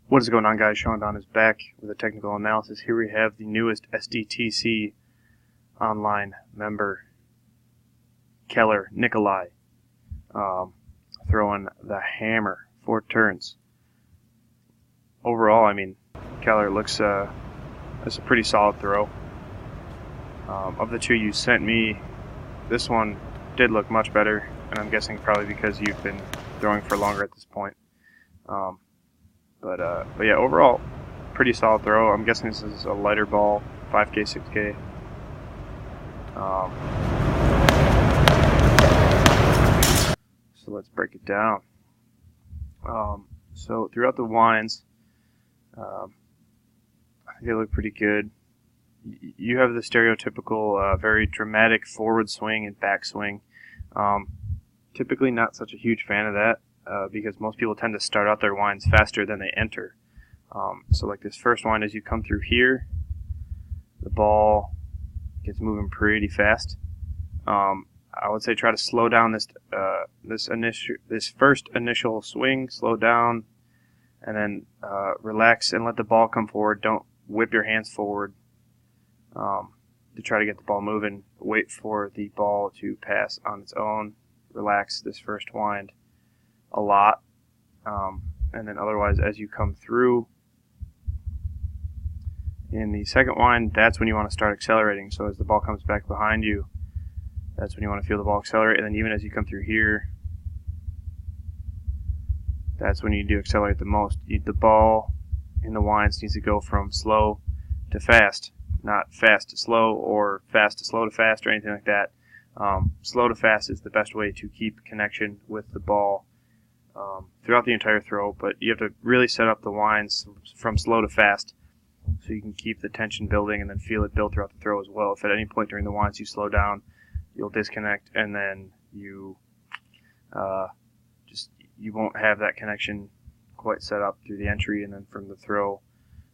What is going on, guys? Sean Don is back with a technical analysis. Here we have the newest SDTC online member, Keller, Nicolai, throwing the hammer 4 turns. Overall, I mean, Keller looks as a pretty solid throw. Of the two you sent me, this one did look much better, and I'm guessing probably because you've been throwing for longer at this point. But yeah, overall, pretty solid throw. I'm guessing this is a lighter ball, 5K, 6K. So let's break it down. So throughout the winds, I think they look pretty good. You have the stereotypical, very dramatic forward swing and back swing. Typically not such a huge fan of that. Because most people tend to start out their winds faster than they enter. So like this first wind, as you come through here, the ball gets moving pretty fast. I would say try to slow down this first initial swing, slow down, and then relax and let the ball come forward. Don't whip your hands forward to try to get the ball moving. Wait for the ball to pass on its own. Relax this first wind a lot, and then otherwise as you come through in the second wind, that's when you want to start accelerating. So as the ball comes back behind you, that's when you want to feel the ball accelerate, and then even as you come through here, that's when you do accelerate the most. The ball in the winds needs to go from slow to fast, not fast to slow or fast to slow to fast or anything like that. Slow to fast is the best way to keep connection with the ball throughout the entire throw, but you have to really set up the winds from slow to fast so you can keep the tension building and then feel it build throughout the throw as well. If at any point during the winds you slow down, you'll disconnect, and then you won't have that connection quite set up through the entry, and then from the throw,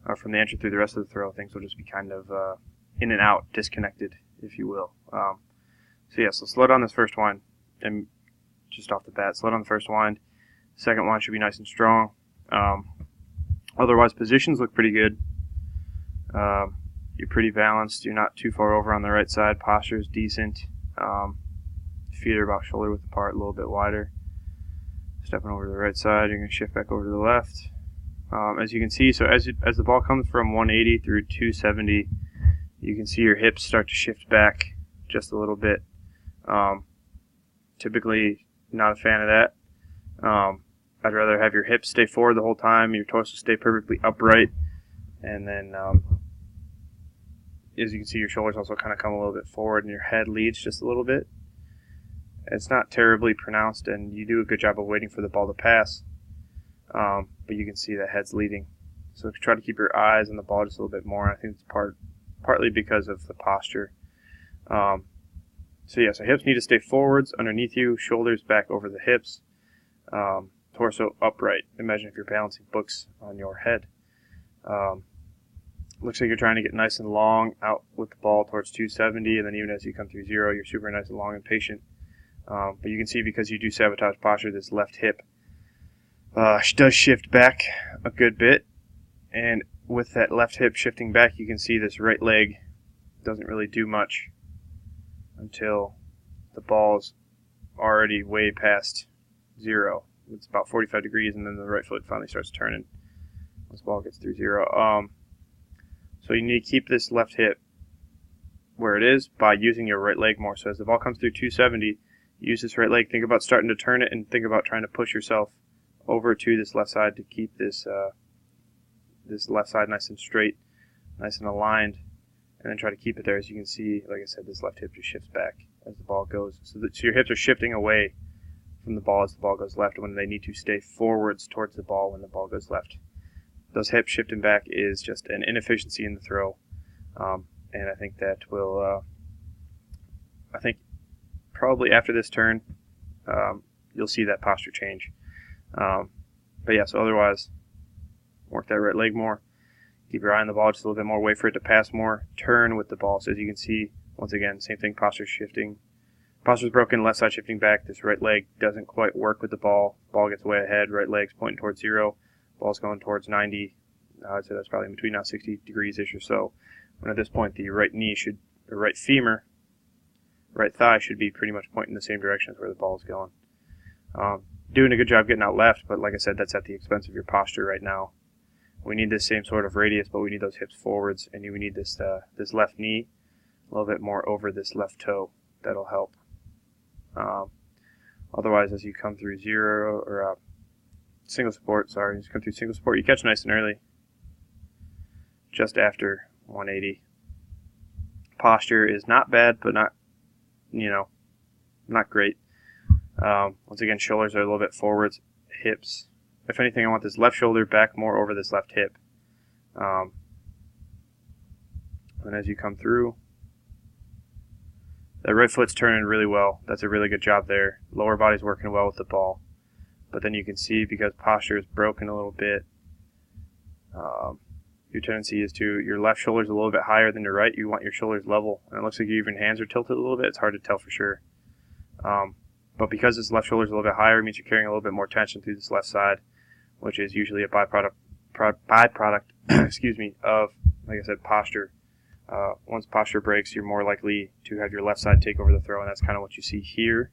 or from the entry through the rest of the throw, things will just be kind of in and out, disconnected, if you will. So yeah, so slow down this first wind, and just off the bat, slow down the first wind. Second wind should be nice and strong. Otherwise, positions look pretty good. You're pretty balanced. You're not too far over on the right side. Posture is decent. Feet are about shoulder width apart, a little bit wider. Stepping over to the right side, you're going to shift back over to the left. As you can see, so as the ball comes from 180 through 270, you can see your hips start to shift back just a little bit. Typically, not a fan of that. I'd rather have your hips stay forward the whole time, your torso stay perfectly upright, and then as you can see, your shoulders also kind of come a little bit forward and your head leads just a little bit. It's not terribly pronounced, and you do a good job of waiting for the ball to pass, but you can see that head's leading. So try to keep your eyes on the ball just a little bit more. I think it's partly because of the posture. So yeah, so hips need to stay forwards underneath you, shoulders back over the hips. Torso upright. Imagine if you're balancing books on your head. Looks like you're trying to get nice and long out with the ball towards 270, and then even as you come through 0, you're super nice and long and patient. But you can see, because you do sabotage posture, this left hip does shift back a good bit, and with that left hip shifting back, you can see this right leg doesn't really do much until the ball's already way past 0. It's about 45 degrees, and then the right foot finally starts turning once the ball gets through 0. So you need to keep this left hip where it is by using your right leg more. So as the ball comes through 270, use this right leg. Think about starting to turn it, and think about trying to push yourself over to this left side to keep this left side nice and straight, nice and aligned, and then try to keep it there. As you can see, like I said, this left hip just shifts back as the ball goes. So your hips are shifting away from the ball as the ball goes left, when they need to stay forwards towards the ball when the ball goes left. Those hips shifting back is just an inefficiency in the throw, and I think that will, I think probably after this turn, you'll see that posture change. But yeah, so otherwise, work that right leg more, keep your eye on the ball just a little bit more, wait for it to pass more, turn with the ball. So as you can see, once again, same thing, posture shifting. Posture's broken, left side shifting back, this right leg doesn't quite work with the ball. Ball gets way ahead, right leg's pointing towards 0. Ball's going towards 90. I'd say that's probably in between now 60 degrees-ish or so. When at this point the right knee should, or right femur, right thigh should be pretty much pointing the same direction as where the ball is going. Doing a good job getting out left, but like I said, that's at the expense of your posture right now. We need this same sort of radius, but we need those hips forwards, and we need this this left knee a little bit more over this left toe. That'll help. Otherwise, as you come through single support, you catch nice and early, just after 180. Posture is not bad, but not, not great. Once again, shoulders are a little bit forwards, hips. If anything, I want this left shoulder back more over this left hip. And as you come through, that right foot's turning really well. That's a really good job there. Lower body's working well with the ball. But then you can see, because posture is broken a little bit, your tendency is your left shoulder's a little bit higher than your right. You want your shoulders level. And it looks like your even hands are tilted a little bit. It's hard to tell for sure. But because this left shoulder is a little bit higher, it means you're carrying a little bit more tension through this left side, which is usually a byproduct excuse me, of, like I said, posture. Once posture breaks, you're more likely to have your left side take over the throw, and that's kind of what you see here.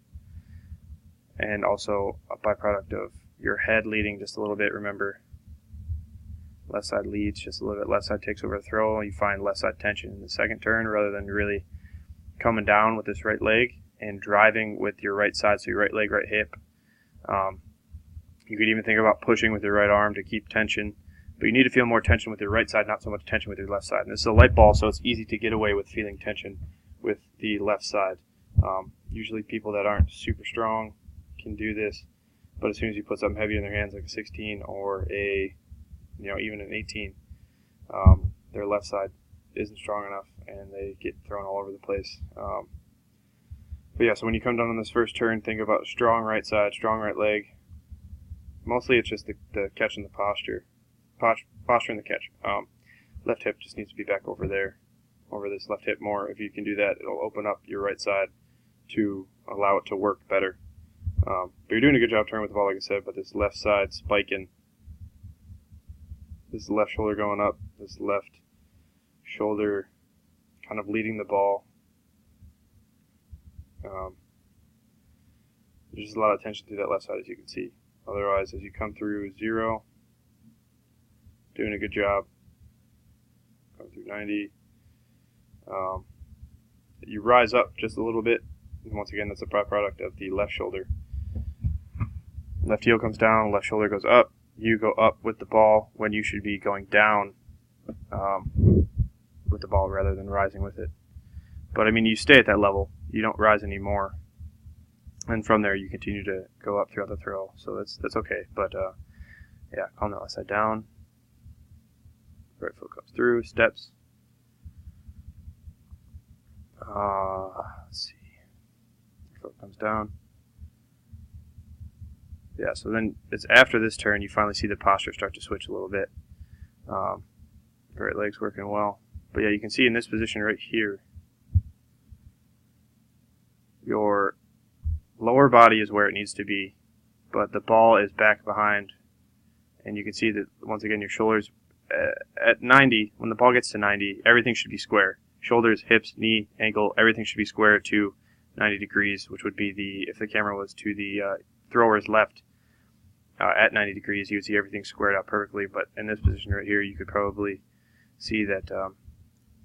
And also a byproduct of your head leading just a little bit. Remember, left side leads just a little bit. Left side takes over the throw, and you find left side tension in the second turn rather than really coming down with this right leg and driving with your right side, so your right leg, right hip. You could even think about pushing with your right arm to keep tension, but you need to feel more tension with your right side, not so much tension with your left side. And this is a light ball, so it's easy to get away with feeling tension with the left side. Usually people that aren't super strong can do this, but as soon as you put something heavy in their hands, like a 16 or even an 18, their left side isn't strong enough, and they get thrown all over the place. But yeah, so when you come down on this first turn, think about strong right side, strong right leg. Mostly it's just the catch and the posture. Posture and the catch. Left hip just needs to be back over there, over this left hip more. If you can do that, it'll open up your right side to allow it to work better. But you're doing a good job turning with the ball, like I said, but this left side spiking, this left shoulder going up, this left shoulder kind of leading the ball. There's just a lot of tension through that left side, as you can see. Otherwise, as you come through 0, doing a good job. Come through 90. You rise up just a little bit. And once again, that's a byproduct of the left shoulder. Left heel comes down, left shoulder goes up. You go up with the ball when you should be going down with the ball rather than rising with it. But I mean, you stay at that level. You don't rise anymore. And from there, you continue to go up throughout the throw. So that's okay. But yeah, calm that left side down. Right foot comes through, steps. Let's see. Foot comes down. Yeah, so then it's after this turn you finally see the posture start to switch a little bit. Right leg's working well. But yeah, you can see in this position right here, your lower body is where it needs to be, but the ball is back behind. And you can see that, once again, your shoulders at 90, when the ball gets to 90, everything should be square. Shoulders, hips, knee, ankle, everything should be square to 90 degrees, which would be if the camera was to the thrower's left at 90 degrees, you would see everything squared out perfectly. But in this position right here, you could probably see that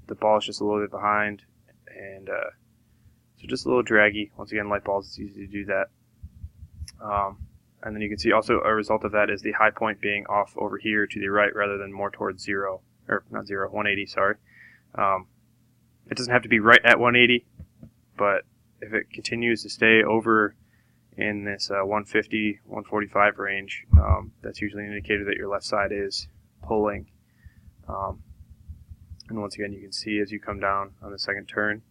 the ball is just a little bit behind, and so just a little draggy. Once again, light balls, it's easy to do that. And then you can see also a result of that is the high point being off over here to the right rather than more towards 180, sorry. It doesn't have to be right at 180, but if it continues to stay over in this 150, 145 range, that's usually an indicator that your left side is pulling. And once again, you can see as you come down on the second turn,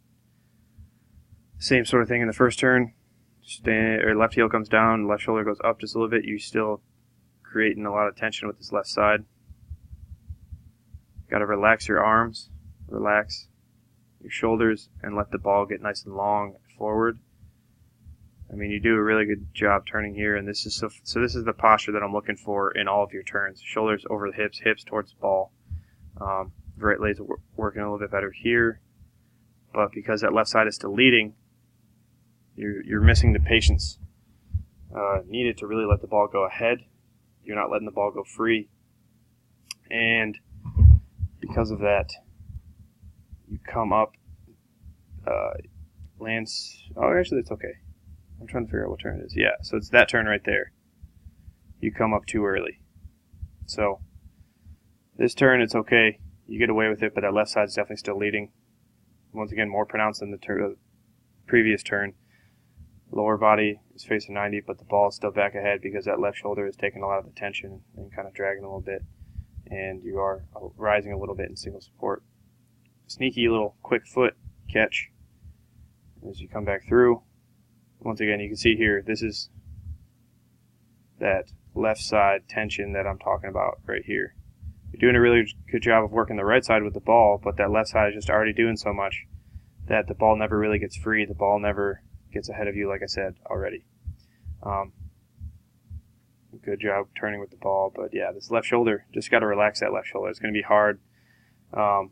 same sort of thing in the first turn. Left heel comes down, left shoulder goes up just a little bit. You're still creating a lot of tension with this left side. Got to relax your arms, relax your shoulders, and let the ball get nice and long forward. I mean, you do a really good job turning here, and this is so this is the posture that I'm looking for in all of your turns. Shoulders over the hips, hips towards the ball. Right leg's working a little bit better here, but because that left side is still leading, you're missing the patience needed to really let the ball go ahead. You're not letting the ball go free, and because of that, you come up, lands. Oh, actually, that's okay. I'm trying to figure out what turn it is. Yeah, so it's that turn right there. You come up too early. So this turn, it's okay. You get away with it, but that left side is definitely still leading. Once again, more pronounced than the previous turn. Lower body is facing 90, but the ball is still back ahead because that left shoulder is taking a lot of the tension and kind of dragging a little bit. And you are rising a little bit in single support. Sneaky little quick foot catch as you come back through. Once again, you can see here, this is that left side tension that I'm talking about right here. You're doing a really good job of working the right side with the ball, but that left side is just already doing so much that the ball never really gets free. The ball never gets ahead of you, like I said already. Good job turning with the ball, but yeah, this left shoulder, just got to relax that left shoulder. It's going to be hard. Going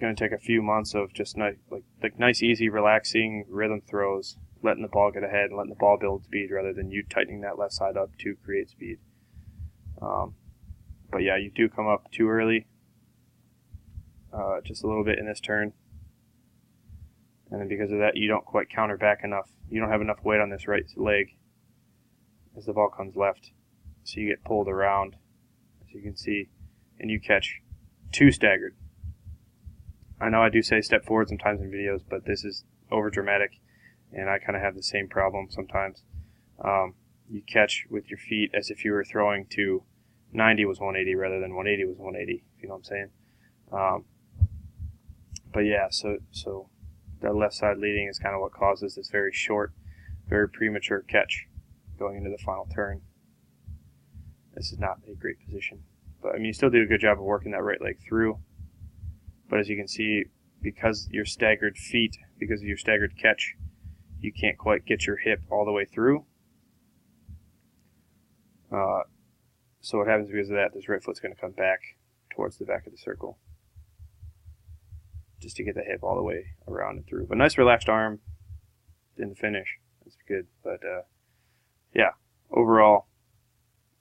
to take a few months of just nice, easy, relaxing rhythm throws, letting the ball get ahead and letting the ball build speed rather than you tightening that left side up to create speed. But yeah, you do come up too early, just a little bit in this turn. And then because of that, you don't quite counter back enough. You don't have enough weight on this right leg as the ball comes left. So you get pulled around, as you can see, and you catch too staggered. I know I do say step forward sometimes in videos, but this is over dramatic, and I kind of have the same problem sometimes. You catch with your feet as if you were throwing to 90 was 180 rather than 180 was 180, if you know what I'm saying. But yeah, so that left side leading is kind of what causes this very short, very premature catch going into the final turn. This is not a great position. But I mean, you still do a good job of working that right leg through. But as you can see, because your staggered feet, because of your staggered catch, you can't quite get your hip all the way through. So what happens because of that, this right foot's going to come back towards the back of the circle just to get the hip all the way around and through. But nice relaxed arm in the finish. That's good. But yeah, overall,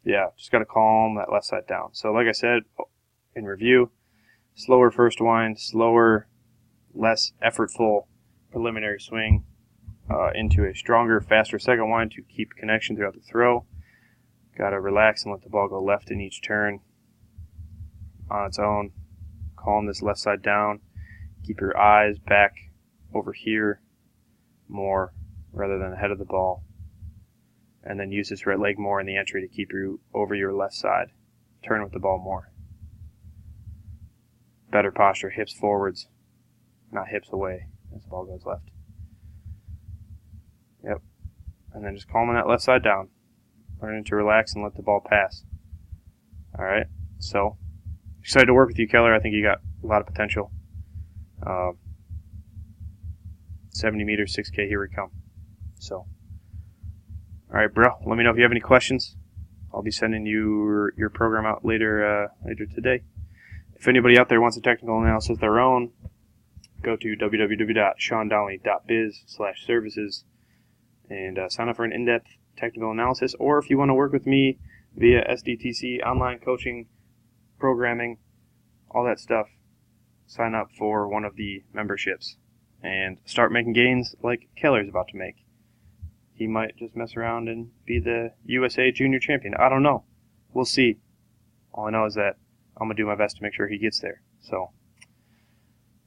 yeah, just got to calm that left side down. So like I said, in review, slower first wind, slower, less effortful preliminary swing into a stronger, faster second wind to keep connection throughout the throw. Got to relax and let the ball go left in each turn on its own. Calm this left side down. Keep your eyes back over here more rather than ahead of the ball. And then use this right leg more in the entry to keep you over your left side. Turn with the ball more. Better posture, hips forwards, not hips away as the ball goes left. Yep. And then just calming that left side down. Learning to relax and let the ball pass. Alright, so excited to work with you, Keller. I think you got a lot of potential. 70 meters, 6K, here we come. So, alright, bro, let me know if you have any questions. I'll be sending you your program out later today. If anybody out there wants a technical analysis of their own, go to www.seandonnelly.biz/services and sign up for an in-depth technical analysis. Or if you want to work with me via SDTC, online coaching, programming, all that stuff, sign up for one of the memberships and start making gains like Keller's about to make. He might just mess around and be the USA Junior Champion. I don't know. We'll see. All I know is that I'm going to do my best to make sure he gets there. So,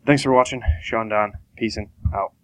thanks for watching. Sean Don. Peace and out.